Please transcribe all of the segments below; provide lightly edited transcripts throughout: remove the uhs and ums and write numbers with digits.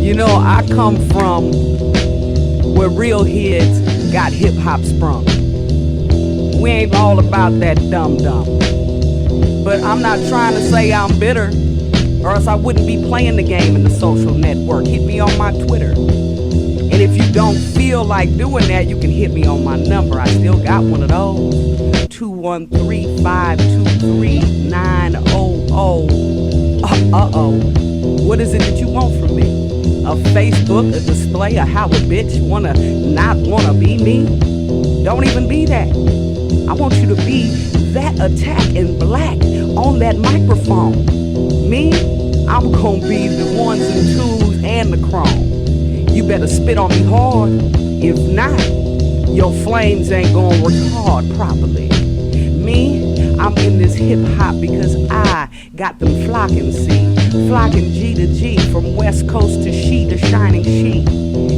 You know, I come from where real heads got hip-hop sprung. We ain't all about that dum-dum. But I'm not trying to say I'm bitter, or else I wouldn't be playing the game in the social network. Hit me on my Twitter. And if you don't feel like doing that, you can hit me on my number. I still got one of those. 213-523-900. Uh-oh. What is it that you want from me? A Facebook, a display, or how a bitch not wanna be me? Don't even be that. I want you to be that attack in black on that microphone. Me, I'm gonna be the ones and twos and the chrome. You better spit on me hard. If not, your flames ain't gonna retard properly. Me, I'm in this hip-hop because I got them flocking, see? Flocking G to G, from West Coast to She to Shining She.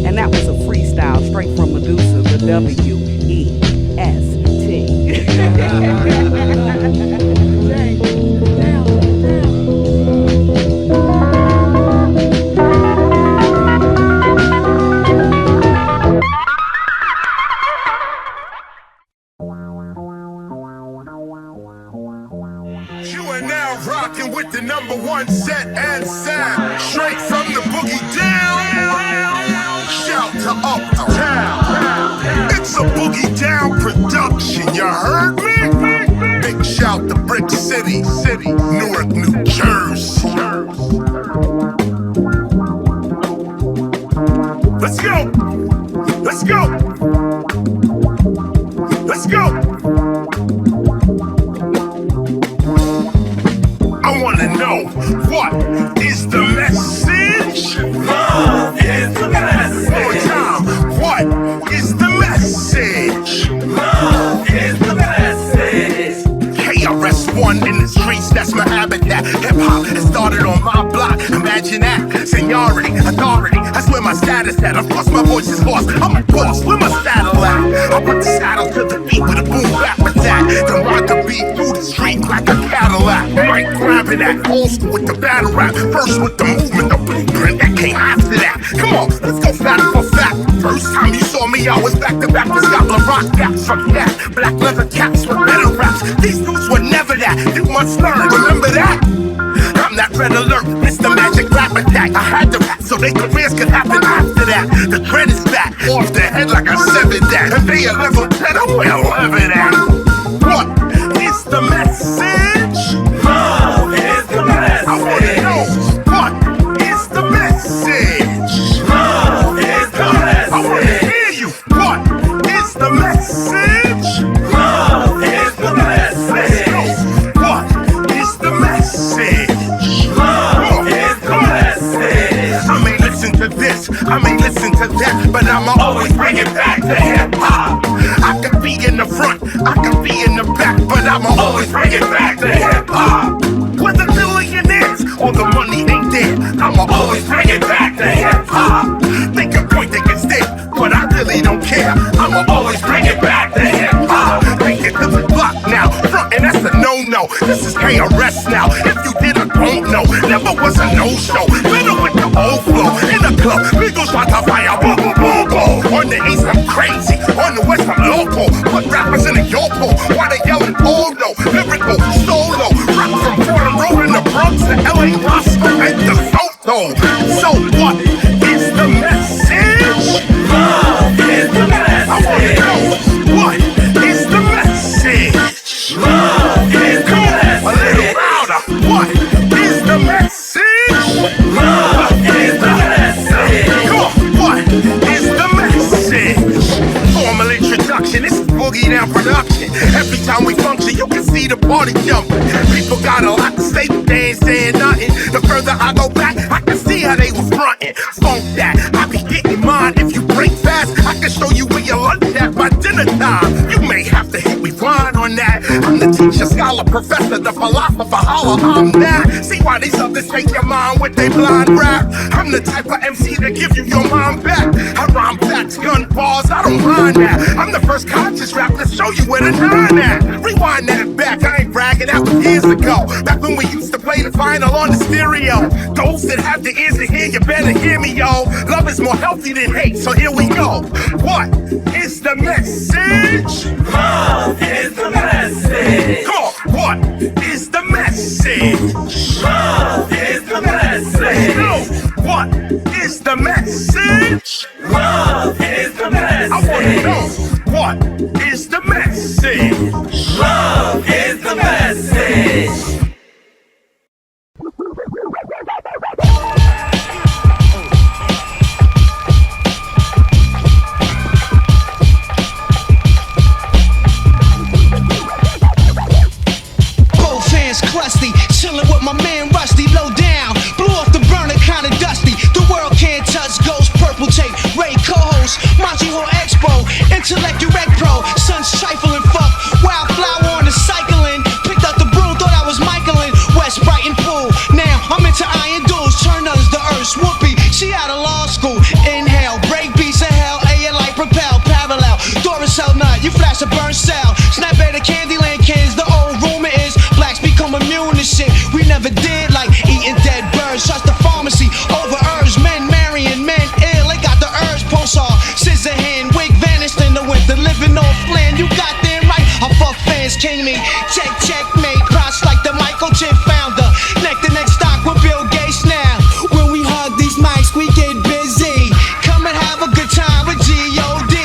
And that was a freestyle straight from Medusa, the W-E-S-T. With the #1 set and sound, straight from the boogie down. Shout to uptown. It's a boogie down production, you heard me? Big shout to Brick City, Newark, New Jersey. Let's go. Let's go. Let's go. I wanna know, what is the message? Love is the message. One time, what is the message? Love is the message. Krs-One in the streets, that's my habitat. Hip-hop, it started on my block. Imagine that, seniority, authority. That's where my status at. Of course my voice is hoarse. I'm a boss, where my saddle at? I put the saddle to the beat with a boom bap attack. Then ride the beat through the street like a Cadillac. Right, grabbing that old school with the battle rap. First with the movement, the blueprint that came after that. Come on, let's go fact for fact. First time you saw me, I was back to back with Scotland rock caps from that. Black leather caps with better raps. These dudes were never that. You must learn, remember that? I'm that red alert, Mr. Magic Rap Attack. I had to rap so their careers could happen after that. The dread is back, off their head like I severed that. And they a level 10, I'm well levered at. What is the message? Love is the message. I wanna know, what is the message? Love is the message. I wanna hear you, what is the message? Love is the message. What is the message? Love is the message. I may listen to this, I may listen to that, but I'ma always bring it back to hip-hop. I could be in the front, I could be in the back, but I'ma always bring it back to hip-hop. Whether millionaires or the money ain't there, I'ma always bring it back to hip-hop. They can point, they can stare, but I really don't care. I'ma always bring it back to hip-hop. Take it to the block now, front and that's a no-no. This is KRS now, if you did or don't know, never was a no-show. Better with the old flow, in the club, Migos try to fire, boom, boom, boom, boom. On the east I'm crazy, on the west I'm local. Put rappers in a yopo, why they yelling oh no, lyrical, solo. Rap from Fordham Road in the Bronx to LA Roscoe and the Soto. So what is the message? Love is the message. I wanna know, what is the message? Love is the message. A little louder, what is the message? Love is the message. Come on, what is the message? Formal introduction, this is Boogie Down production. Every time we function, you can see the party jumping. People got a lot to say, but they ain't saying nothing. The further I go back, I can see how they was frontin'. Funk that, I be getting mine. If you break fast, I can show you where you lunch at by dinner time. You may have to hit me blind on that. I'm the teacher, scholar, professor, the philosopher, holler, I'm that. See why these others take your mind with they blind rap? I'm the type of MC that give you your mind back. I rhyme facts, gun bars, I don't mind that. I'm the first conscious rap to show you where the nine at. Rewind that back, I ain't bragging, that was years ago. Back when we used to play the vinyl on the stereo. Those that have the ears to hear, you better hear me, yo. Love is more healthy than hate, so here we go. What is the message? Love is the message. Come on, what is the message? Love is the message. No, what is the message? Love is the message. I wanna know, what is the message? Love is the message. Clusty, chillin' with my man Rusty, low down, blew off the burner, kinda dusty. The world can't touch ghost, purple tape, Ray co-host, Monty Hall Expo, intellect direct pro, sun's trifling fuck, wildflower on the cycling, picked up the broom, thought I was Michaelin, West Brighton pool. Now I'm into iron duels, turners, the earth's whoopee. She out of law school, inhale, break beats of hell, like propel, parallel, Doris Hell Nut, you flash a burn cell, snap at the Candyland kids, the old rumor is blacks become immune to shit we never did, like eating dead birds. Trust the pharmacy over herbs, men marrying men ill. They got the urge, pulsar, scissor hand, wig vanished in the winter, living off land. You got them right. I fuck fans, king me, checkmate, cross like the microchip founder. Neck to neck stock with Bill Gates now. When we hug these mics, we get busy. Come and have a good time with G.O.D.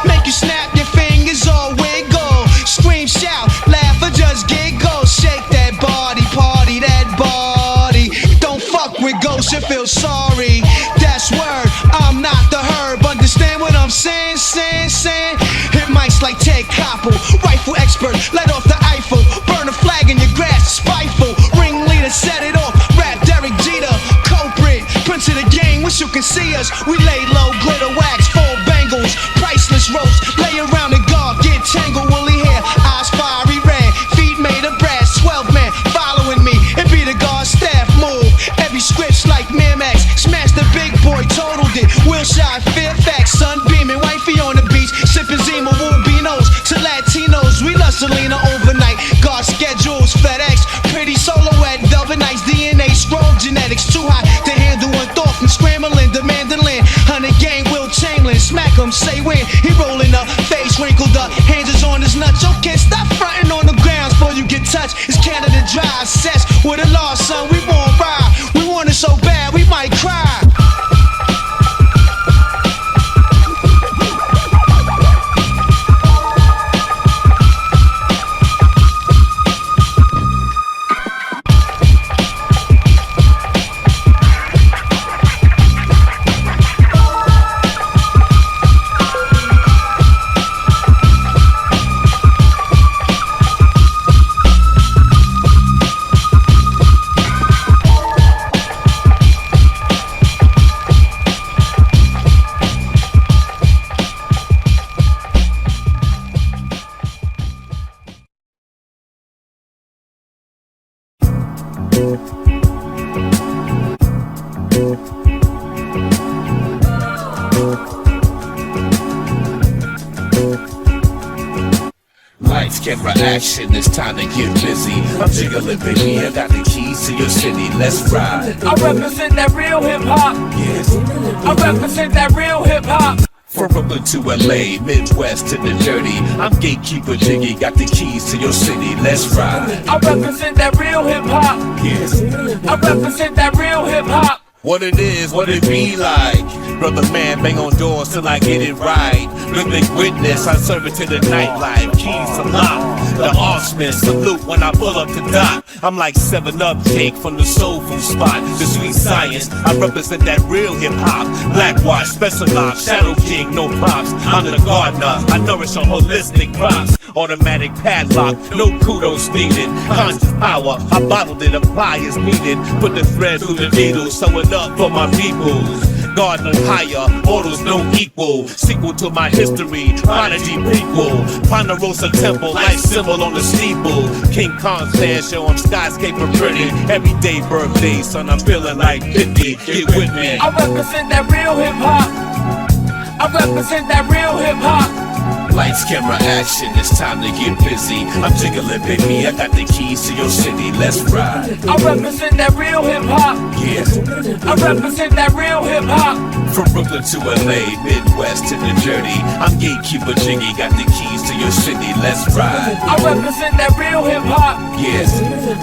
Make you snap your fingers or wiggle, scream, shout, laugh or just giggle. Shake that body, party that body. Don't fuck with ghosts, you feel sorry. That's word, I'm not the herb. Understand what I'm saying, saying. Hit mics like Ted Koppel, rifle expert, let off the Eiffel. Burn a flag in your grass, spiteful. Ringleader, set it off, rap Derek Jeter. Culprit, prince of the game, wish you can see us. We lay low, glitter wax, full bangles. Priceless roast, lay around the guard, get tangled, woolly hair. Eyes fiery red, feet made of brass. 12 men following me, and be the guard staff move. Every script's like Miramax, smash the big boy, totaled it. Wilshire, Fairfax, sunbeaming, wifey on the beach, sipping Zima, Wubinos to Latinos. We love Selena overnight, guard schedules, FedEx, pretty solo at Velvet Nights, DNA, scroll genetics, too hot to handle one thought from scrambling, demanding land. 100 gang, Will Chamberlain, smack him, say when he rolling up, face wrinkled up, hands is on his nuts. Yo, can't stop fronting on the grounds before you get touched. It's Canada Dry, sets with a law, son. We won't ride. We want it so bad, we might cry. Lights, camera, action, it's time to get busy. I'm jiggling, baby, I got the keys to your city, let's ride. I represent that real hip hop. Yes. I represent that real hip hop. From Brooklyn to LA, Midwest to the dirty, I'm gatekeeper Jiggy, got the keys to your city, let's ride. I represent that real hip hop. Yes. I represent that real hip hop. What it is, what it be like. Brother man, bang on doors till I get it right. Living witness, I serve it to the nightlife. Keys to lock, the Artsman salute when I pull up the dock. I'm like 7-Up cake from the soul food spot. The sweet science, I represent that real hip hop. Black watch, specialized, Shadow King, no props. I'm the gardener, I nourish on holistic crops. Automatic padlock, no kudos needed. Conscious power, I bottled it, apply as needed. Put the thread through the needle, sew it up for my peoples. Garden higher, mortals no equal. Sequel to my history, prodigy prequel. Ponderosa temple, life symbol on the steeple. King Kong's land show, I'm skyscraper pretty. Everyday birthday, son, I'm feeling like 50. Get with me. I represent that real hip hop. I represent that real hip-hop. Lights, camera, action, it's time to get busy. I'm jiggling, baby, I got the keys to your city, let's ride. I represent that real hip-hop. Yeah, I represent that real hip-hop. from Brooklyn to LA, Midwest to New Jersey, I'm gatekeeper Jiggy, got the keys to your city, let's ride. I represent that real hip-hop. Yeah,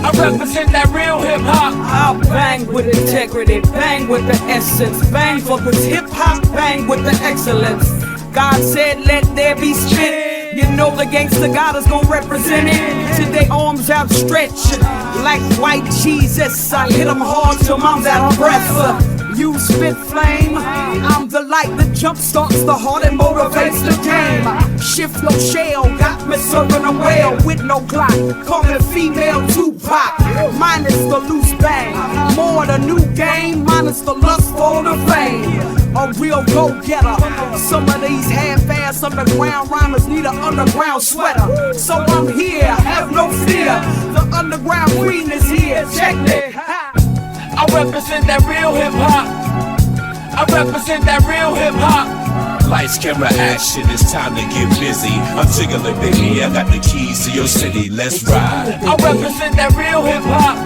I represent that real hip-hop. I'll bang with integrity, bang with the essence, bang for this hip-hop, bang with the excellence. God said let there be spit. You know the gangster God is gon' represent it. Till they arms outstretched like white Jesus. I hit them hard till mom's out of breath. You spit flame, I'm the light that jump starts the heart and motivates the game. Shift no shell, got me serving a whale with no clock. Call me female Tupac, minus the loose bang. More the new game, minus the lust for the fame. A real go-getter. Some of these half-ass underground rhymers need an underground sweater. So I'm here, have no fear. The underground queen is here, check it. I represent that real hip-hop. I represent that real hip-hop. lights, camera, action, it's time to get busy. I'm jiggling, baby, I got the keys to your city, let's ride. I represent that real hip-hop.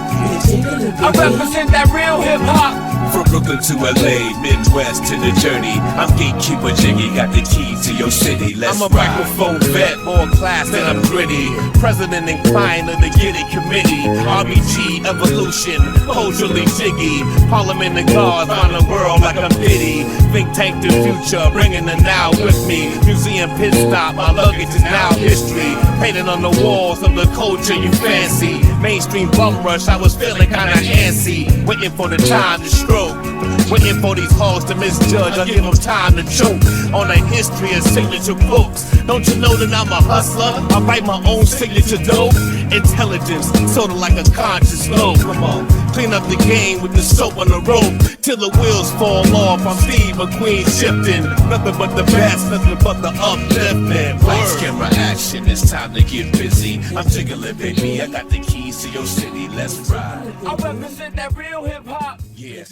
I represent that real hip-hop. From Brooklyn to LA, Midwest to the journey, I'm gatekeeper Jiggy, got the keys to your city, let's ride. I'm a microphone vet, more class than I'm gritty. President and client of the Giddy Committee. RBG, evolution, culturally jiggy. Parliament and guards on the world like I'm Diddy. Think tank the future, bringing the now with me. Museum pit stop, my luggage is now history. Painted on the walls of the culture you fancy. Mainstream bum rush, I was feeling kinda antsy. Waiting for the time to stroke. Waiting for these halls to misjudge, I give them time to choke on a history of signature books. Don't you know that I'm a hustler? I write my own signature dope. Intelligence, sorta like a conscious flow. Come on, clean up the game with the soap on the rope till the wheels fall off. I'm Steve McQueen shifting, nothing but the best, nothing but the uplifting. Lights, camera, action, it's time to get busy. I'm jiggling, baby, I got the keys to your city, let's ride. I represent that real hip hop. Yeah.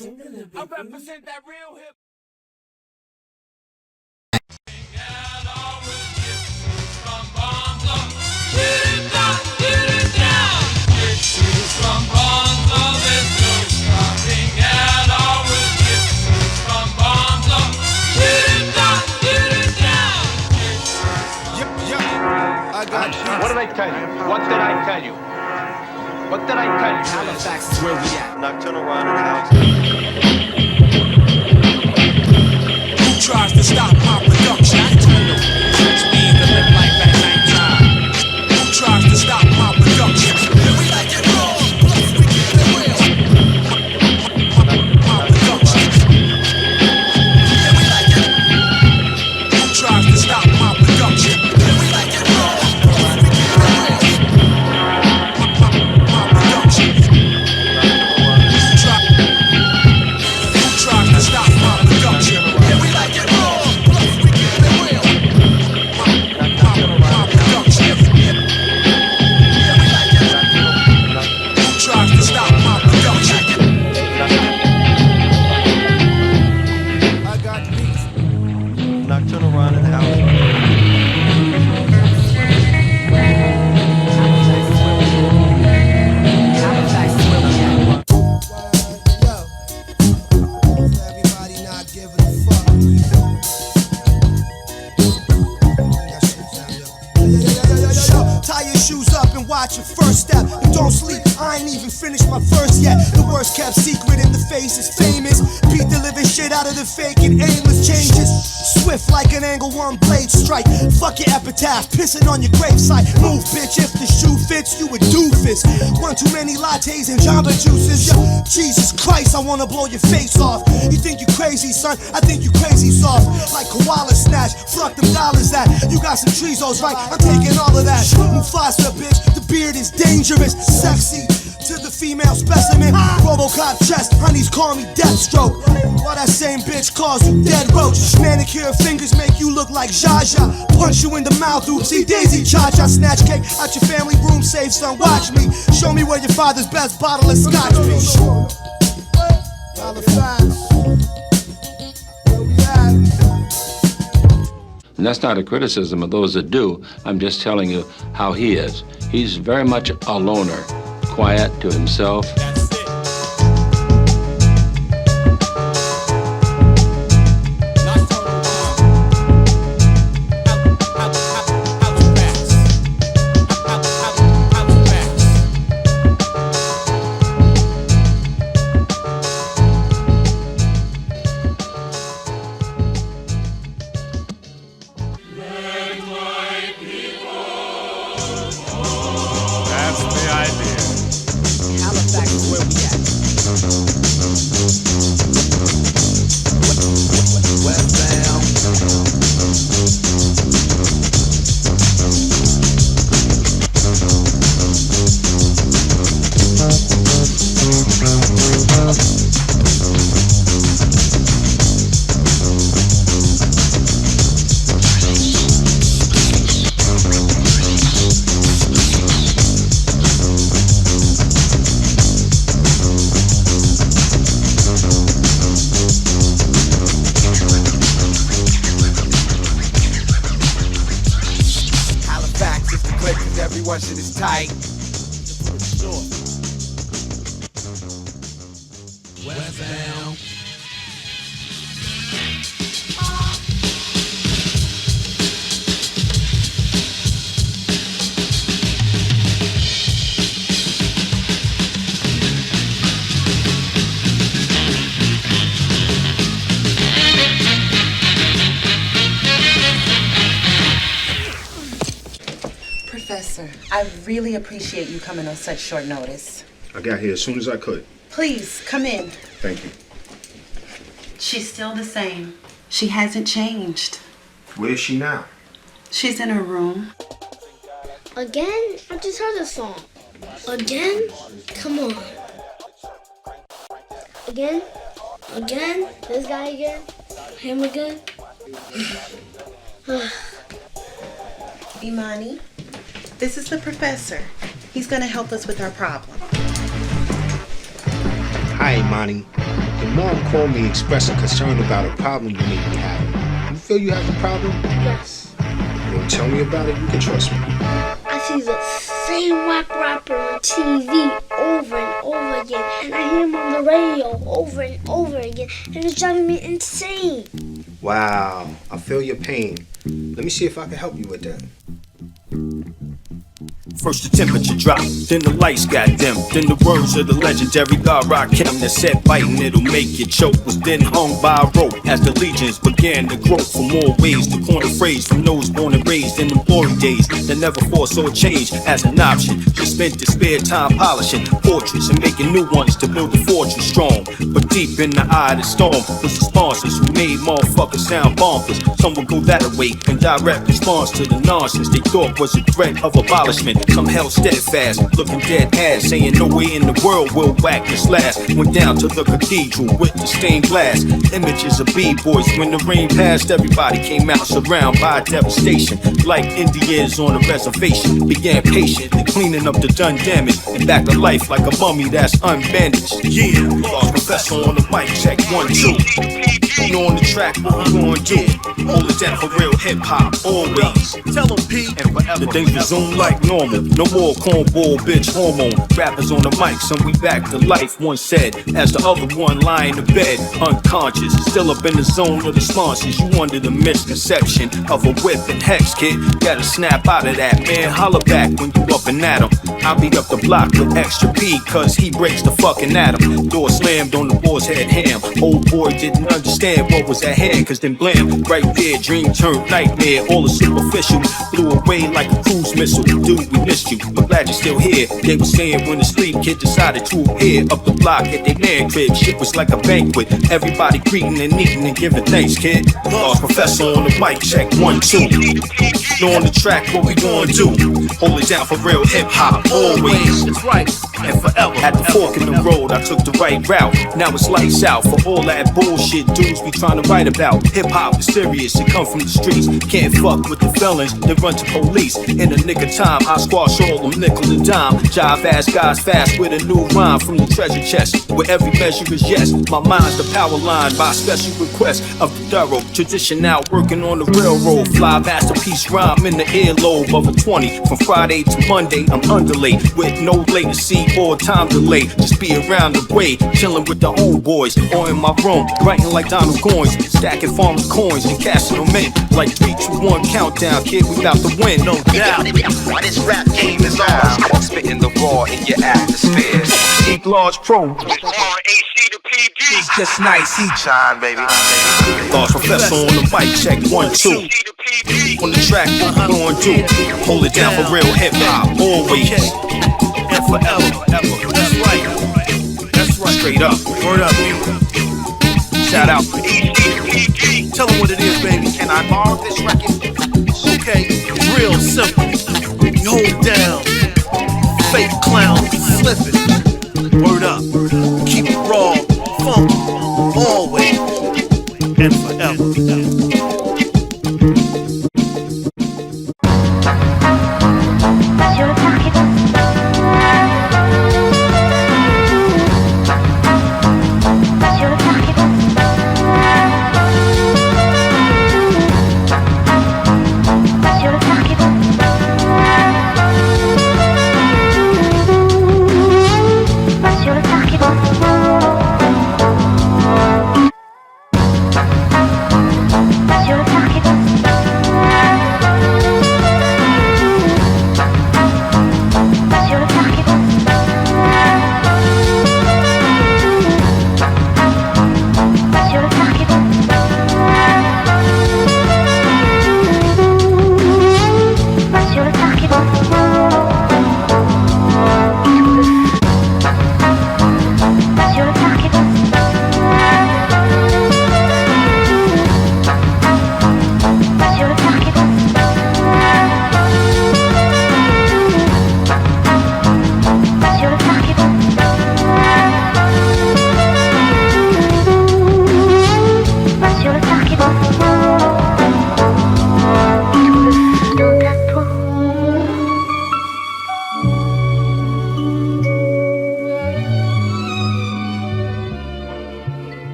I represent that real hip. What did I tell you? What did I tell you? What did I tell you? Halifax is where we at. Nocturnal run in the house. Who tries to stop my production? Speed to live life at nighttime. Who tries to stop my production? We like it raw, plus we keep it real. My production. Yeah, we like it. Who tries to stop my production? Yeah, we like it raw, plus we keep it real. My production. Who tries to stop my production? Yeah, we like it raw, plus we keep it real. My production. Yeah, we like it. Who tries to stop my production? I got beats. Nocturnal run in the house. Everybody not giving a fuck. Tie your shoes up and watch your first step. And don't sleep, I ain't even finished my verse yet. The worst kept secret in the face is famous. Beat the living shit out of the fake and aimless changes. Swift like an angle one blade strike. Fuck your epitaph, pissing on your gravesite. Move, bitch, if the shoe fits, you a doofus. One too many lattes and Jamba juices. Yo, Jesus Christ, I wanna blow your face off. You think you crazy, son? I think you crazy soft. Like koala snatch, fuck them dollars that. You got some treezos, right? I'm taking all of that. Mufasa, bitch, the beard is dangerous. Sexy to the female specimen. Robocop chest, honeys call me Deathstroke. While that same bitch calls you Dead Roach. Manicure fingers make you look like Jaja. Punch you in the mouth, oopsie daisy cha-cha. Snatch cake out your family room safe, son, watch me. Show me where your father's best bottle of scotch be. Halifax, where we at? And that's not a criticism of those that do. I'm just telling you how he is. He's very much a loner, quiet to himself. I really appreciate you coming on such short notice. I got here as soon as I could. Please, come in. Thank you. She's still the same. She hasn't changed. Where is she now? She's in her room. Again? I just heard the song. Again? Come on. Again? Again? This guy again? Him again? Imani, this is the professor. He's gonna help us with our problem. Hi, Imani. Your mom called me expressing concern about a problem you may be having. You feel you have a problem? Yes. You don't tell me about it, you can trust me. I see the same whack rapper on TV over and over again, and I hear him on the radio over and over again, and it's driving me insane. Wow, I feel your pain. Let me see if I can help you with that. First the temperature dropped, then the lights got dim. Then the words of the legendary God Rakim that said biting it'll make you choke was then hung by a rope as the legions began to grow for more ways to coin a phrase from those born and raised in the glory days that never foresaw change as an option. Just spent the spare time polishing portraits and making new ones to build the fortress strong. But deep in the eye of the storm was the sponsors who made motherfuckers sound bonkers. Some would go that way in direct response to the nonsense they thought was a threat of abolishment. Some held steadfast, looking dead ass, saying no way in the world will whack this last. Went down to the cathedral with the stained glass images of B-boys. When the rain passed, everybody came out surrounded by devastation. Like Indians on a reservation, began patiently cleaning up the done damage and back to life like a mummy that's unbandaged. Yeah, Lost Professor on the mic, check 1, 2. You know on the track what we gon' get. Hold it down for real hip-hop, always. Tell them P and forever. The days resume like normal. No more cornball bitch hormone. Rappers on the mic, some we back to life, one said. As the other one lying in bed, unconscious. Still up in the zone of the sponsors. You under the misconception of a whip and hex, kid. Gotta snap out of that, man. Holler back when you up and at him. I'll be up the block with extra P, cause he breaks the fucking atom. Door slammed on the boy's head ham. Old boy didn't understand what was at hand, cause then blam, right there, dream turned nightmare. All the superficial blew away like a cruise missile. Dude, we missed you, but glad you're still here. They were saying when the street kid decided to appear up the block at their man crib. Shit was like a banquet. Everybody greeting and eating and giving thanks, kid. Lost Professor on the mic, check 1, 2. Know on the track what we gonna do. Hold it down for real hip-hop, always. That's right, and forever. At the fork in the road, I took the right route. Now it's lights out for all that bullshit dudes be trying to write about. Hip-hop is serious, it come from the streets. Can't fuck with the felons, they run to police. In a nick of time, I squash all them nickel and dime. Jive ass guys fast with a new rhyme from the treasure chest, where every measure is yes. My mind's the power line by special request of the thorough tradition out working on the railroad. Fly masterpiece rhyme in the earlobe of a 20. From Friday to Monday, I'm underlay with no latency or time delay. Just be around the way, chilling with the homeboys, or in my room, writing like Donald Coins, stacking farmers' coins and cashing them in. Like 3, 2, 1 countdown, kid, we about to win, no doubt. This rap game is ours. Spitting the raw in your atmosphere. Eat large pro. AC The PD. It's just nice. Shine, baby. Large professor on the mic, check 1, 2. On the track, what we going to do? Hold it down for real hip hop, always and forever. That's right. That's right. Straight up. Word up. Shout out. Tell them what it is, baby. Can I borrow this record? Okay, it's real simple. You hold it down. Fake clown, flip it. Word up. Keep it raw, funk, always and forever.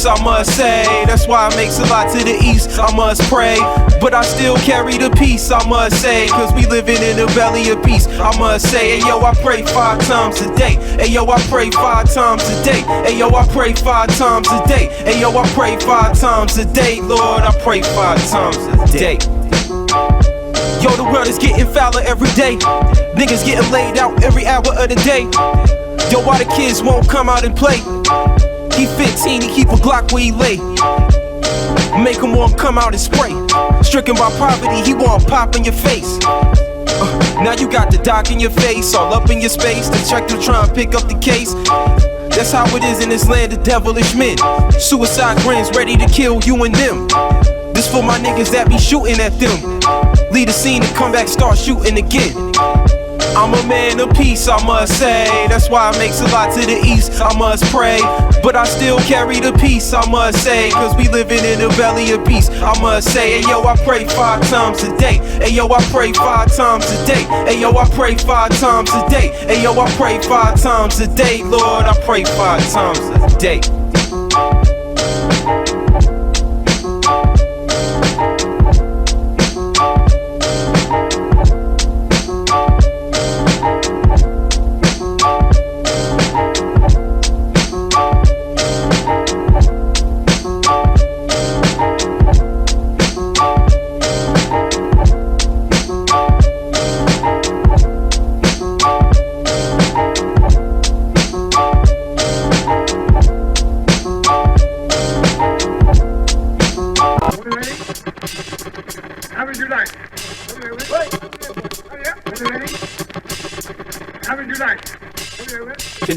I must say, that's why it makes a lot to the east. I must pray, but I still carry the peace. I must say, cause we living in the belly of peace. I must say, hey yo, I pray 5 times a day. Hey yo, I pray 5 times a day. Hey yo, I pray 5 times a day. Hey yo, I pray 5 times a day. Lord, I pray 5 times a day. Yo, the world is getting fouler every day. Niggas getting laid out every hour of the day. Yo, why the kids won't come out and play? He 15, he keep a Glock where he lay. Make him want to come out and spray. Stricken by poverty, he want pop in your face. Now you got the doc in your face, all up in your space. The detective trying to pick up the case. That's how it is in this land of devilish men. Suicide grins ready to kill you and them. This for my niggas that be shooting at them. Leave the scene and come back, start shooting again. I'm a man of peace, I must say. That's why it makes a lot to the east. I must pray, but I still carry the peace, I must say. Cause we living in the belly of peace, I must say. Hey yo, I pray 5 times a day. Hey yo, I pray 5 times a day. Hey yo, I pray 5 times a day. Hey yo, I pray 5 times a day. Lord, I pray 5 times a day.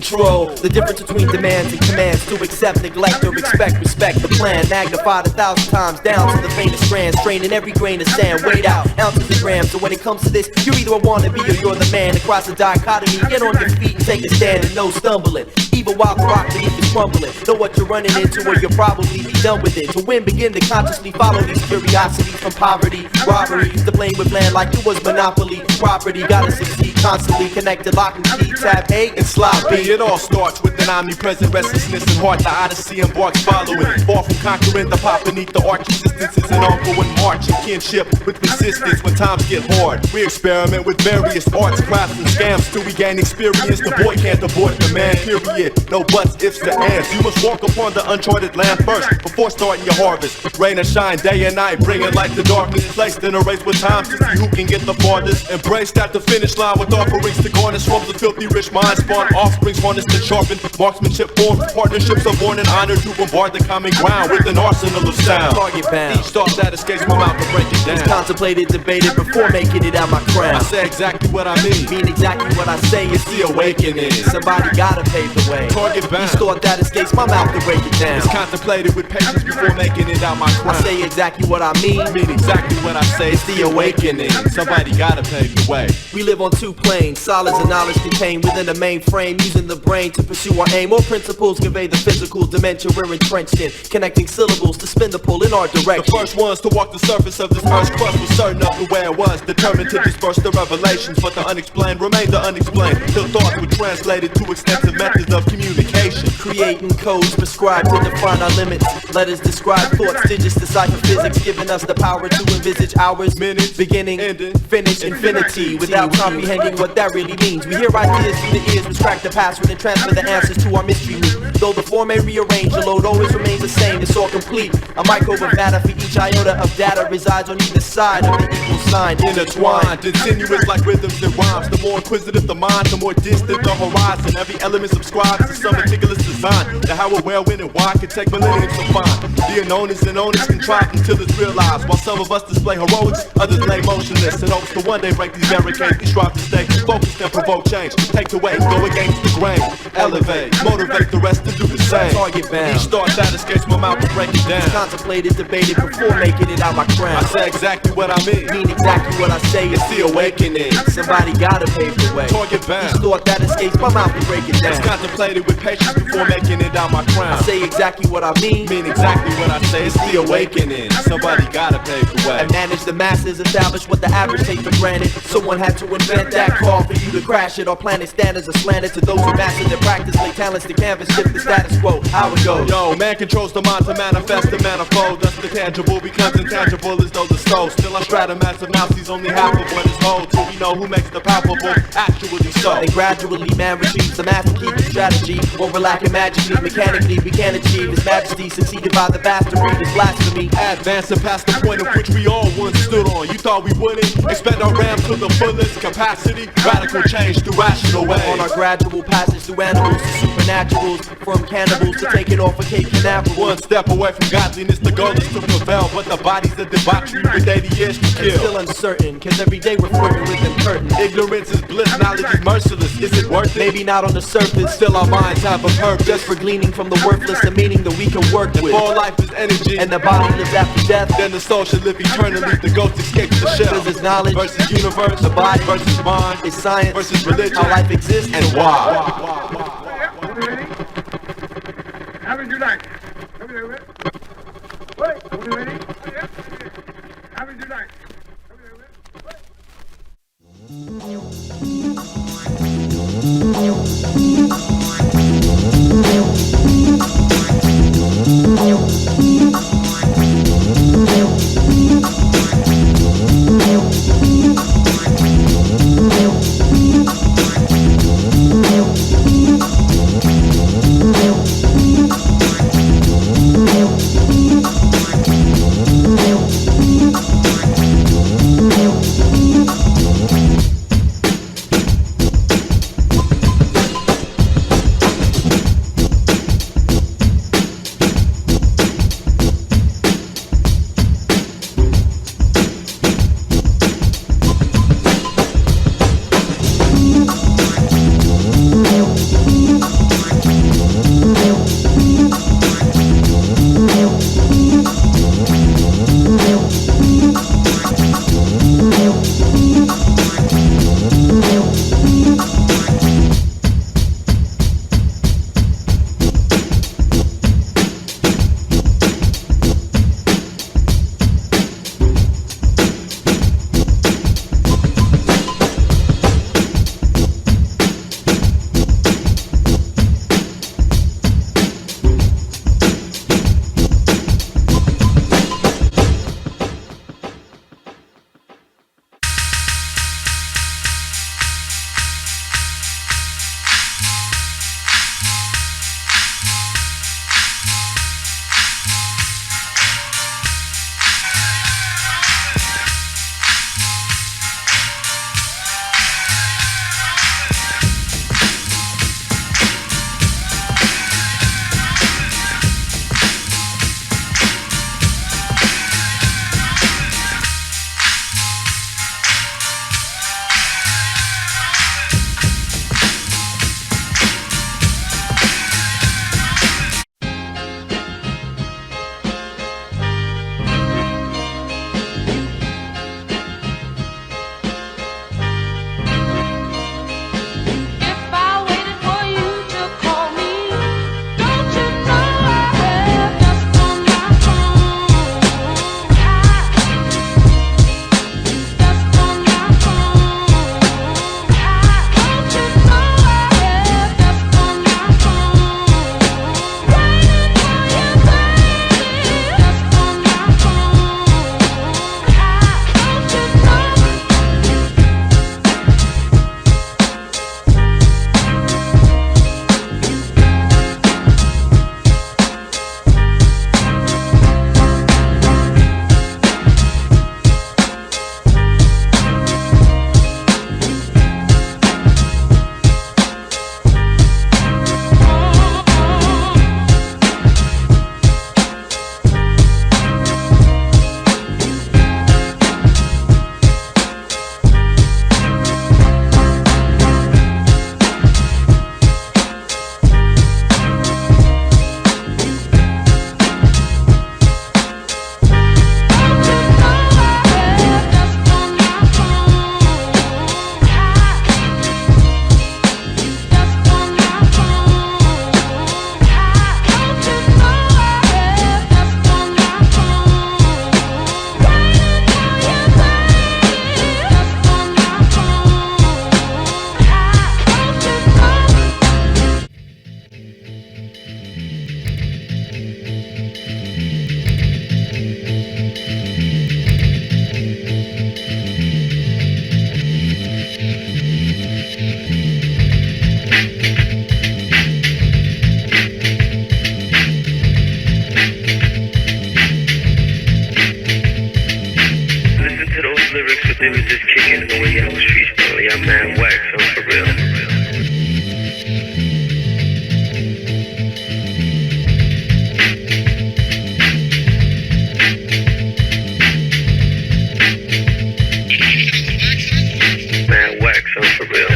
control. The difference between demands and commands to accept, neglect, or expect, respect the plan. Magnified 1,000 times down to the faintest strand, straining every grain of sand, weighed out ounces of grams. So when it comes to this, you're either a wannabe or you're the man. Across the dichotomy, get on your feet and take a stand and no stumbling. Even while the rock beneath is crumbling, know what you're running into or you'll probably be done with it. To win, begin to consciously follow these curiosities from poverty. Robbery, used to blame with land like it was monopoly. Property, gotta succeed constantly, connected, lock and key, tab A and slot B. It all starts with an omnipresent restlessness and heart. The odyssey embarks following, far from conquering the pop beneath the arch. Existence is an ongoing march and kinship with resistance when times get hard. We experiment with various arts, crafts, and scams till we gain experience. The boy can't abort the man, period. No buts, ifs, or ands. You must walk upon the uncharted land first before starting your harvest. Rain or shine, day and night, bringing light to darkness. Placed in a race with time to see who can get the farthest. Embraced at the finish line with offerings to garnish from the filthy rich mind. Spawn offsprings harnessed and sharpened. Marksmanship formed, partnerships are born in honor to bombard the common ground with an arsenal of sound. Target bound. Each thought that escapes my mouth to break it down. Contemplated, debated before making it out my crown. I say exactly what I mean exactly what I say. It's the awakening. Somebody gotta pave the way. Target bound. Each thought that escapes my mouth to break it down. It's contemplated with patience before making it out my crown. I say exactly what I mean exactly what I say. It's the awakening. Somebody gotta pave the way. We live on two planes, solids and knowledge contained within a mainframe, using the brain to pursue our aim. All principles convey the physical dimension we're entrenched in, connecting syllables to spin the pull in our direction. The first ones to walk the surface of this earth's crust was certain of the way it was, determined to disperse the revelations, but the unexplained remained the unexplained, till thoughts were translated to extensive methods of communication. Creating codes prescribed to define our limits. Letters describe thoughts, digits decipher physics, giving us the power to envisage hours, minutes, beginning, ending, finish, infinity, without comprehending what that really means. We hear ideas through the ears, which crack the password and transfer the answers to our mystery meat. Though the form may rearrange, the load always remains the same. It's all complete. A microbe of matter for each iota of data resides on either side of the equal sign. Intertwined, continuous like rhythms and rhymes. The more inquisitive the mind, the more distant the horizon. Every element subscribes to some meticulous design. The how, where, when, and why can take millenniums to find. The unknown is known is contrived until it's realized. While some of us display heroics, others lay motionless in hopes to one day break these barricades. We strive to stay focused and provoke change. Take the way, go against the grain. Elevate, motivate the rest to do the same. Target bound. Each thought that escapes my mouth to break it down. It's contemplated, debated before making it out my crown. I say exactly what I mean exactly what I say. It's the awakening. Somebody gotta pave the way. Target bound. Each thought that escapes my mouth to break it down. It's contemplated with patience before making it out my crown. I say exactly what I mean exactly what I say. It's the awakening. Somebody gotta pave the way. And manage the masses, establish what the average take for granted. Someone had to invent that call for you to crash it. Our planet standards are slanted to those who master their practice. Lay talents to canvas, shift the status quo. How it goes. Yo, man controls the mind to manifest the manifold. Thus the tangible becomes intangible as though the soul. Still I strata massive now sees only half of what is whole. Till we know who makes the palpable actually so. And gradually man retrieves the master key to strategy. Overlacking magically, mechanically we can achieve his majesty. Succeeded by the bastard readers blasphemy. Advancing past the point of which we all once stood on. You thought we wouldn't expend our RAM to the fullest capacity. Radical change through rational ways. On our gradual passage through animals to supernaturals, from cannibals to taking off a Cape Canaveral. One step away from godliness, the goal is to prevail. But the body's a debauchery with 80 years to kill. It's still uncertain, cause every day we're flirting with impertinent. Ignorance is bliss, knowledge is merciless. Is it worth it? Maybe not on the surface. Still our minds have a purpose. Just for gleaning from the worthless, a meaning that we can work with. If all life is energy, and the body lives after death, then the soul should live eternally. The ghost escapes the shell. Cause it's knowledge versus universe, the body versus mind, it's science versus religion, how life exists and why. How would you like? Wait, are we ready? How would you like? they was just kicking it the way y'all was freestyling. Y'all mad wax, so for real. Mad wax, so for real.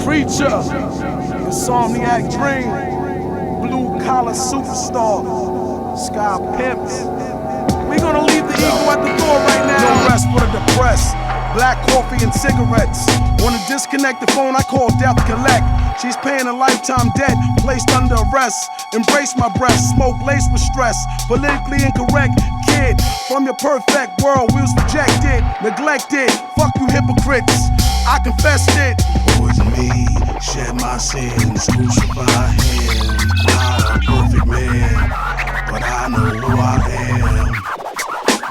Preacher, Insomniac Dream, Blue Collar Superstar, Sky Pimps. We gonna leave the ego at the door right now. No rest for the depressed. Black coffee and cigarettes. On a disconnected phone, I call Death Collect. She's paying a lifetime debt, placed under arrest. Embrace my breast, smoke laced with stress. Politically incorrect kid, from your perfect world, we was rejected, neglected. Fuck you hypocrites, I confessed it. Poison me, shed my sins, crucify him. Not a perfect man, but I know who I am.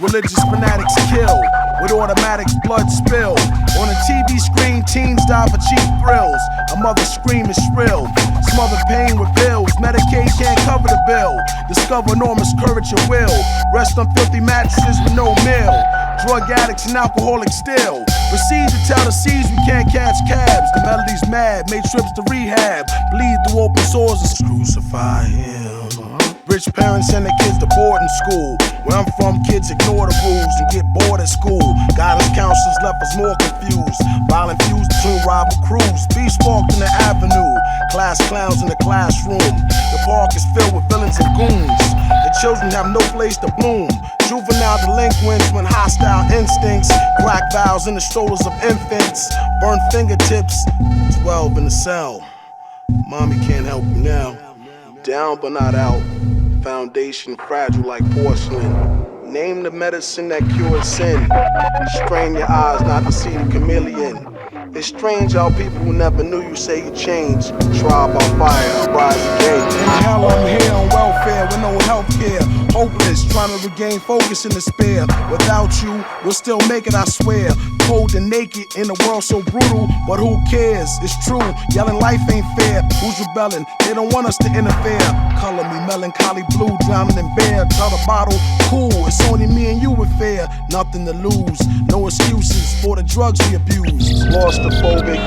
Religious fanatics kill, with automatics blood spill. On a TV screen, teens die for cheap thrills. A mother scream is shrill, smother pain with pills. Medicaid can't cover the bill. Discover enormous courage and will. Rest on filthy mattresses with no meal. Drug addicts and alcoholics still proceed to tell the seas we can't catch cabs. The melody's mad, made trips to rehab. Bleed through open sores and crucify him. Rich parents send their kids to boarding school. Where I'm from, kids ignore the rules and get bored at school. Guidance counselors left us more confused. Violent feuds between rival crews. Beef sparked in the avenue. Class clowns in the classroom. The park is filled with villains and goons. The children have no place to bloom. Juvenile delinquents when hostile instincts. Crack vows in the shoulders of infants. Burn fingertips, 12 in the cell. Mommy can't help you now. Down but not out. Foundation fragile like porcelain. Name the medicine that cures sin. Strain your eyes not to see the chameleon. It's strange how people who never knew you say you changed. Try by fire and rise again. In hell I'm here on welfare with no health care. Hopeless, trying to regain focus in despair. Without you, we'll still make it, I swear. Cold and naked in a world so brutal, but who cares? It's true, yelling life ain't fair. Who's rebelling? They don't want us to interfere. Color me melancholy blue, drowning in beer. Tell the bottle, cool, it's only me and you with fair. Nothing to lose, no excuses for the drugs we abuse. Claustrophobic,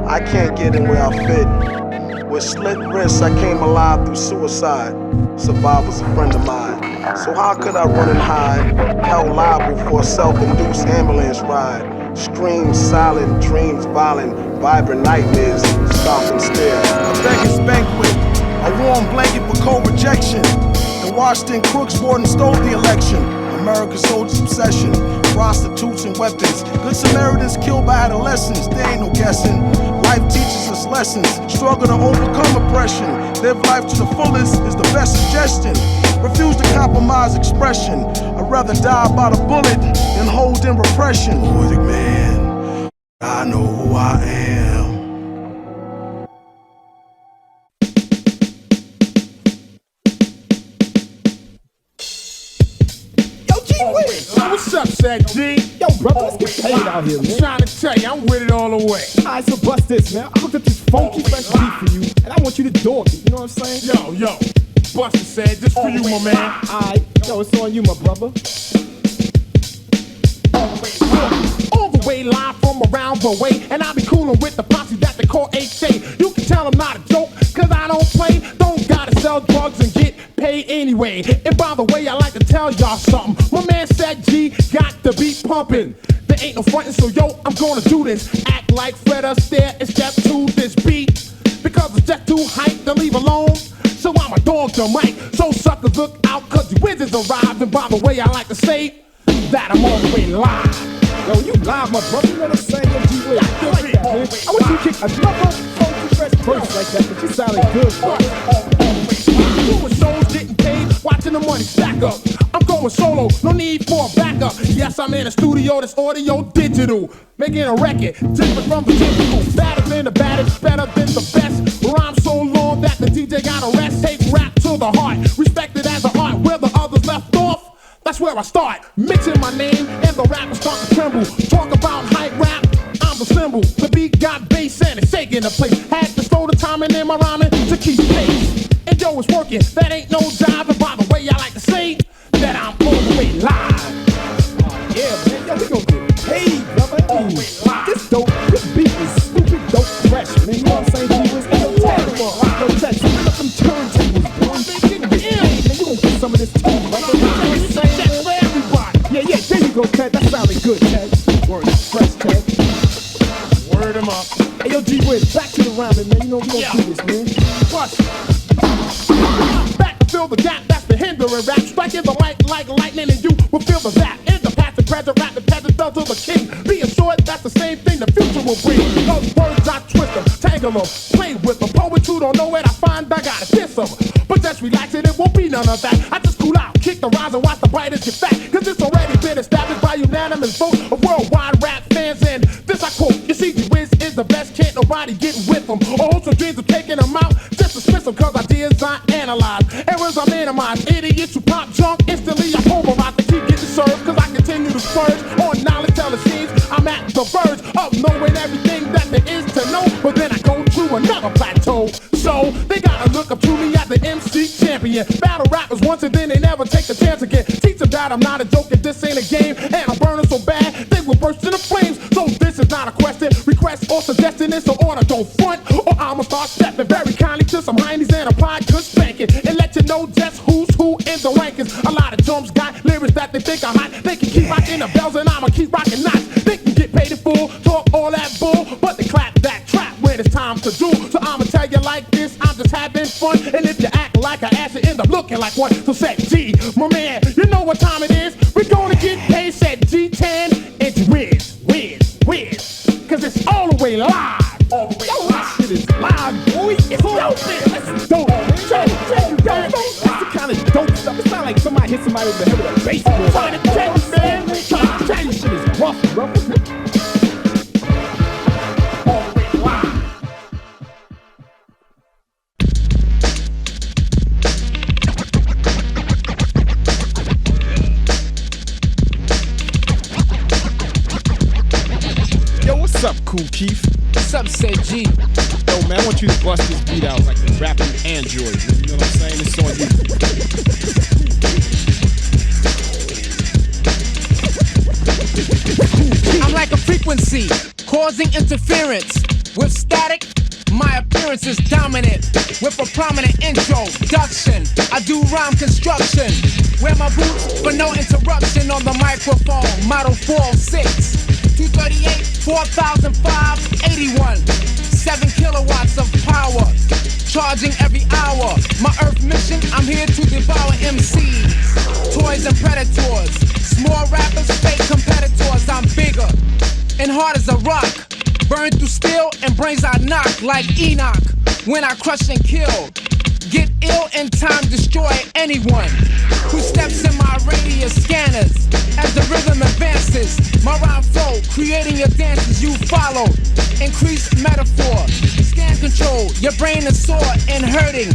I can't get in where I fit. With slit wrists, I came alive through suicide. Survivor's a friend of mine. So how could I run and hide? Held liable for a self-induced ambulance ride. Screams silent, dreams violent, vibrant nightmares, stop and stare. A beggar's banquet, a warm blanket for cold rejection. The Washington crooks bought and stole the election. America's oldest obsession, prostitutes and weapons. Good Samaritans killed by adolescents, there ain't no guessing. Life teaches us lessons, struggle to overcome oppression. Live life to the fullest is the best suggestion. Refuse to compromise expression. I'd rather die by the bullet than hold in repression. Poetic man, I know who I am. What's up, Ced Gee? Yo, brother, let's get paid out here, man. I'm trying to tell you, I'm with it all the way. Alright, so bust this, man. I hooked up this funky fresh beat for you, and I want you to dog it, you know what I'm saying? Yo, bust it, Ced, just for you, my man. Alright, yo, it's on you, my brother. All the way live from around the way, and I be coolin' with the posse that they call HA. You can tell I'm not a joke, cause I don't play. Don't gotta sell drugs and get paid anyway. And by the way, I like to tell y'all something. My man Ced Gee got the beat pumping. There ain't no frontin', so yo, I'm gonna do this. Act like Fred Astaire and step to this beat. Because it's just too hype to leave alone. So I'ma dog the mic. So suckers look out, cause the wizards arrived. And by the way, I like to say that I'm all the way live. Yo, you live, my brother, you know what I'm saying? Yo, G Wiz, I like that, man. I want you to kick another funky fresh verse like that, but you sounded good, bro. Doing shows, getting paid, watching the money stack up. I'm going solo, no need for a backup. Yes, I'm in a studio that's audio digital, making a record different from the typical. Better than the baddest, better than the best. Rhyme so long that the DJ got a rest. Take rap to the heart, respected as an art. Where the others left off, that's where I start. Mixing my name and the rappers start to tremble. Talk about hype rap, I'm the symbol. The beat got bass and it's shaking the place. Had to slow the timing in my rhyming to keep pace. And yo, it's working, that ain't no jive. And by the way, I like to say that I'm all the way live. Yeah, man, yo, we gon' get paid, brother. This dope, this beat is stupid dope fresh, man. You know what I'm saying? G Wiz, ain't no tag for no text. Look at them turntables, boy. Man, you gon' get some of this too, right? That's for everybody. Yeah, there you go, Ted. That sounded good, Ted. Word, fresh, Ted. Word him up. Hey, yo, G Wiz, back to the rhyming, man. You know we gon' do this, man. Watch. Back to fill the gap, that's the hindering rap. Striking the mic like lightning, and you will feel the zap. In the past and present, rap the peasant fell to the king. Be assured that's the same thing the future will bring. Those words I twist them, tangle them, play with them. Poets who don't know where to find, I gotta diss them. But just relax and it won't be none of that. I just cool out, kick the rise and watch the brightest get fat. Cause it's already been established by unanimous vote of worldwide rap fans. And this I quote, you see, G Wiz is the best, can't nobody get with them. Or hold some dreams of taking them out, just dismiss them. Cause ideas I analyze, errors I minimize. Idiots who pop junk, instantly I pulverize. They keep getting served, cause I continue to splurge on knowledge, tell the scenes. I'm at the verge of knowing everything that there is to know. But then I go to another plateau. So they gotta look up to me as the MC champion. Battle rappers once and then they never take the chance again. Teach them that I'm not a joke and this ain't a game. And I'm burning so bad, they will burst into flames. So this is not a question, request or suggestion. It's an order, don't front or I'ma start stepping very kindly to some heinies and apply good spanking. And let you know just who's who in the rankings. A lot of jumps got lyrics that they think are hot. They can keep rocking the bells and I'ma keep rocking knots. They can get paid in full, talk all that bull, but they clap that trap when it's time to do. So I'ma tell you like this, I'm just having fun. And if you act like an ass, you end up looking like one. So Ced Gee, my man, you know what time it is. We're gonna get paid, Ced Gee 10 and Wiz. Cause it's all the way live. Yo, that shit is live, boy. It's somebody with the head with a baseball. Trying to tell you, man. Trying to tell you, shit is rough, bro. What's up, Cool Keith? What's up, Ced Gee? Yo, man, I want you to bust this beat out like a rapping android. Man. You know what I'm saying? It's on you. I'm like a frequency, causing interference. With static, my appearance is dominant. With a prominent introduction, I do rhyme construction. Wear my boots for no interruption on the microphone. Model 406. 238, 4005, 81. 7 kilowatts of power, charging every hour. My earth mission, I'm here to devour MCs, toys and predators, small rappers, fake competitors. I'm bigger and hard as a rock, burn through steel and brains I knock like Enoch. When I crush and kill, get ill in time, destroy anyone who steps in my radius scanners. As the rhythm advances, my rhyme flow, creating your dances you follow. Increased metaphor, scan control, your brain is sore and hurting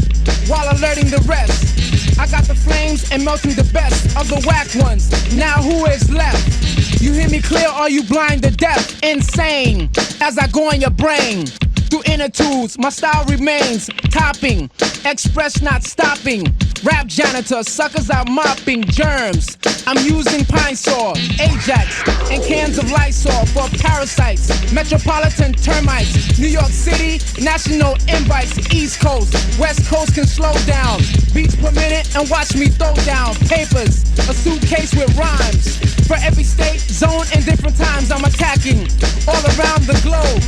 while alerting the rest. I got the flames and melting the best of the whack ones. Now who is left? You hear me clear, or you blind or deaf? Insane as I go in your brain. Through inner tools, my style remains topping, express not stopping. Rap janitor, suckers are mopping germs. I'm using pine saw, Ajax, and cans of Lysol for parasites. Metropolitan termites, New York City, national invites. East Coast, West Coast can slow down. Beats per minute and watch me throw down papers, a suitcase with rhymes. For every state, zone, and different times I'm attacking all around the globe.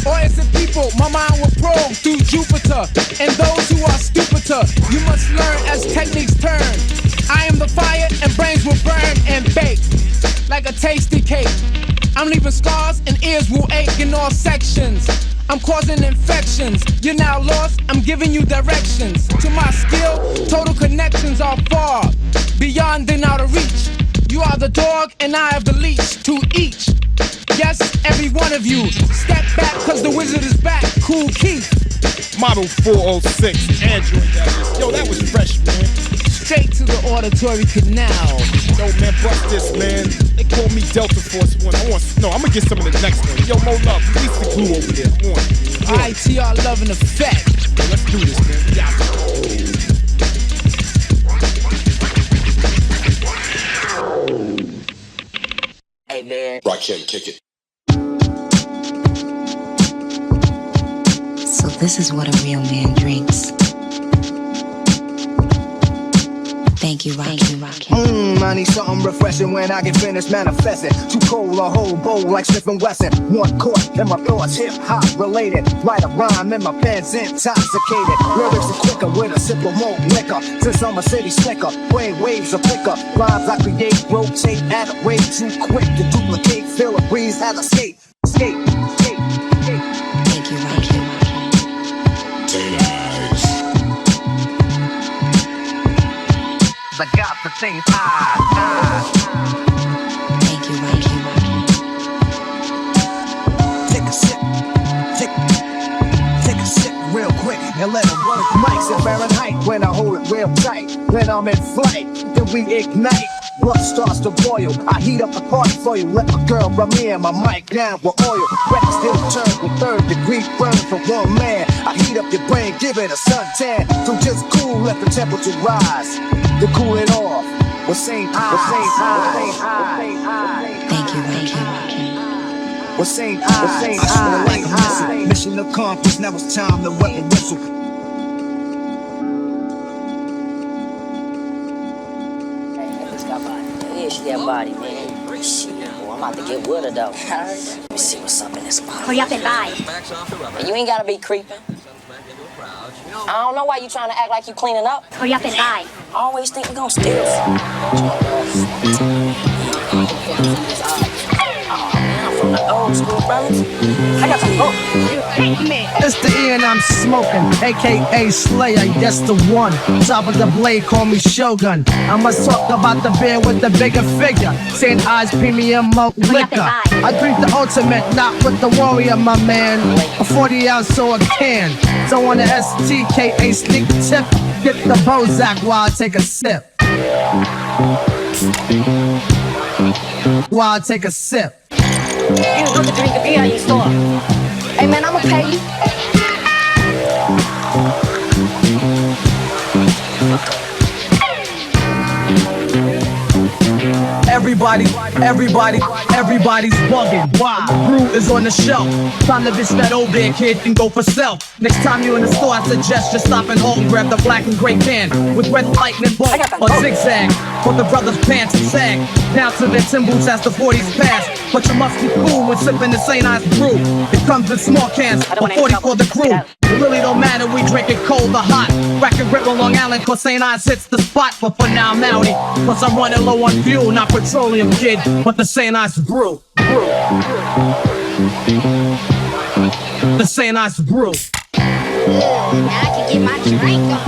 Or is it people my mind will probe through Jupiter? And those who are stupider, you must learn as techniques turn. I am the fire and brains will burn and bake like a tasty cake. I'm leaving scars and ears will ache in all sections. I'm causing infections. You're now lost, I'm giving you directions. To my skill, total connections are far beyond and out of reach. You are the dog and I have the leash to each. Yes, every one of you. Step back cause the wizard is back. Cool Keith. Model 406, Android that is. Yo, that was fresh, man. Straight to the auditory canal. Yo, man, bust this, man. They call me Delta Force One. I'm gonna get some of the next one. Yo, Mo Love, release the glue over there. On, man. ITR love and effect. Yo, let's do this, man. We out there. Hey man, Rakim, kick it. So this is what a real man drinks. Thank you, Rakim. I need something refreshing when I get finished manifesting. Too cold, a whole bowl like Smith & Wesson. One quart and my thoughts hip-hop related. Write a rhyme and my pen's intoxicated. Lyrics are quicker with a sip of malt liquor. Since I'm a city slicker, brain waves are thicker. Rhymes I create, rotate at a rate too quick to duplicate. Feel a breeze, have a skate. Skate. Thank you, Rakim. I got the thing high. Thank you, Rakim. Take a sip. Take a sip real quick and let it work. Mics at Fahrenheit when I hold it real tight. Then I'm in flight, then we ignite. Blood starts to boil. I heat up the party for you. Let my girl rub me and my mic down with oil. Rex still turn with third-degree burn from one man. I heat up your brain, give it a suntan. So just cool, let the temperature rise. To cool it off. We're saying Thank you, Rakim. We're saying like a missile. Mission accomplished, now it's time to wet the whistle. That body, man. Shit, boy, I'm about to get with her, though. Let me see what's up in this spot. Hurry up and buy. You ain't gotta be creeping. I don't know why you trying to act like you cleaning up. Hurry up and buy. I always think we gonna steal something. I'm from the old school brothers. I got some hope. It's the E and I'm smoking, aka Slayer, yes the one. Top of the blade, call me Shogun. I must talk about the beer with the bigger figure. St. Ives premium malt liquor. I drink the ultimate, not with the warrior, my man. A 40 ounce or a can. So on the STKA sneak tip, get the Bozak while I take a sip. While I take a sip. You want to drink a beer at your store. Hey man, I'ma pay you. Everybody's bugging. Why? Brew is on the shelf. Time to bitch that old beer kid and go for self. Next time you in the store, I suggest you stop and hold and grab the black and gray can with red lightning bolt or zigzag. Put the brothers' pants and sag down to their tin boots as the 40s pass. But you must be cool when sipping the St. Ives brew. It comes in small cans, or 40 for the crew. It really don't matter, we drink it cold or hot. Rack and grip on Long Island, cause St. Ives hits the spot. But for now I'm outie, plus I'm running low on fuel, not petroleum, kid, but the St. Ives brew. The St. Ives brew. Now I can get my drink on.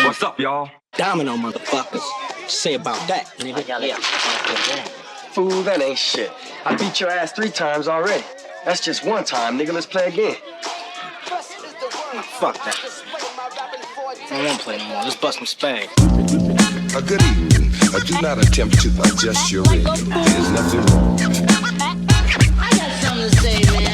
What's up, y'all? Domino motherfuckers. Say about that, nigga. Yeah. Fool, that ain't shit. I beat your ass 3 times already. That's just one time, nigga. Let's play again. Fuck that. I don't want to play no more. Let's bust some spades. A good evening. Do not attempt to adjust your radio. There's nothing wrong. I got something to say, man.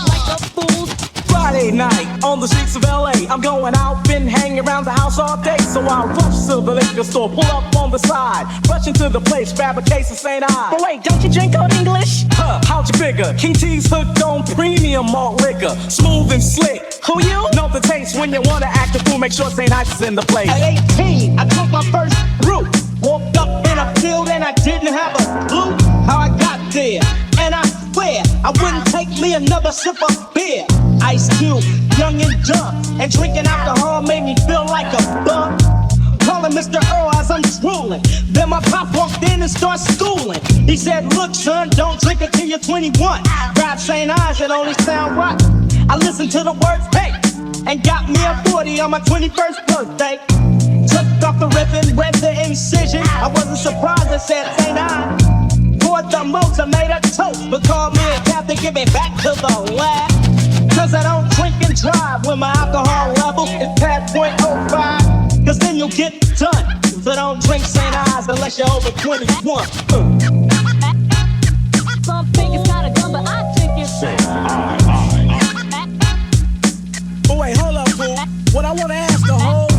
Like a fool. Friday night on the streets of LA. I'm going out, been hanging around the house all day. So I rush to the liquor store, pull up on the side, rush into the place, grab a case of St. Ives. But wait, don't you drink Old English? How'd you figure? King T's hooked on premium malt liquor, smooth and slick. Who you? Know the taste when you wanna act a fool. Make sure St. Ives is in the place. At 18, I took my first brew. Walked up in a field and I didn't have a clue how I got there. And I swear I wouldn't take me another sip of beer. Ice Cube, young and dumb, and drinking alcohol made me feel like a bum. Calling Mr. Earl as I'm drooling. Then my pop walked in and started schooling. He said, look son, don't drink it till you're 21. Grab St. Ives, it only sound right. I listened to the words, hey, and got me a 40 on my 21st birthday. Took off the ribbon, read the incision. I wasn't surprised, I said St. Ives. Poured the motor, made a toast, but called me a captain, give me back to the lab. Cause I don't drink and drive when my alcohol level is past 0.05. Cause then you'll get done. So don't drink St. Ives unless you're over 21. Some think it's not a gun, but I think it's But wait, hold up, fool. What I wanna ask the whole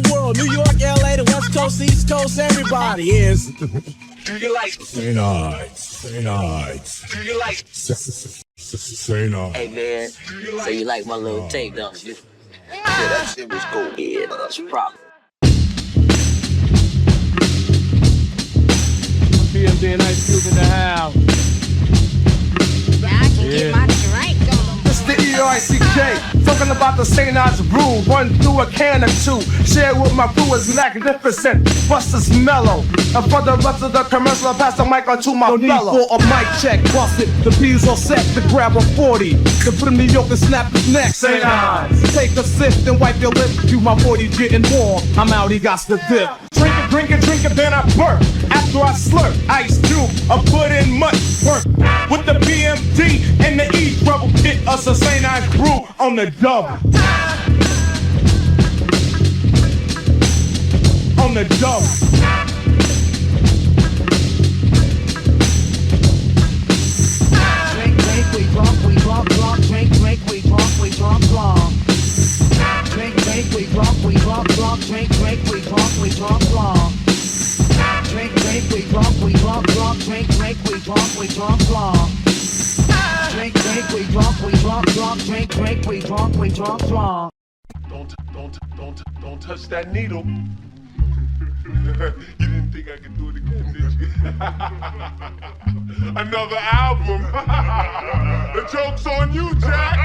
world, New York, LA, the West Coast, East Coast, everybody is, Do you like St. Ives? St. Ives. Do you like St. Ives. Hey man, so you like my little tape, don't you? Yeah, that shit was cool. Yeah, that's proper. PMD and Ice Cube in the house. Now I can get my drink on. It's the ERCK, talking about the St. Ives brew. Run through a can or two, share with my crew is magnificent. Busters mellow, and for the rest of the commercial, I pass the mic on to my fellow. No need for a mic check, bust it. The P's all set to grab a 40. To put him in New York and snap his neck. St. Ives, take a sip, then wipe your lip. You, my 40's getting warm. I'm out, he got the dip. Drink it, then I burp. After I slurp, Ice Cube, I put in much work. With the BMD and the E trouble, hit us a St. Ives brew on the double. On the double. Drink, we drunk, drink, we drunk, we drunk. Drink, we drunk, we drunk, we drunk. Drink, we drunk, we drunk, we drunk. Drink, we drunk, we drunk, we drunk. Drink, we drunk, we drunk, drunk. Drink, drink, we drunk, drunk. Drink, drink, we drunk, drunk. Don't touch that needle. You didn't think I could do it again, did you? Another album. The joke's on you, Jack.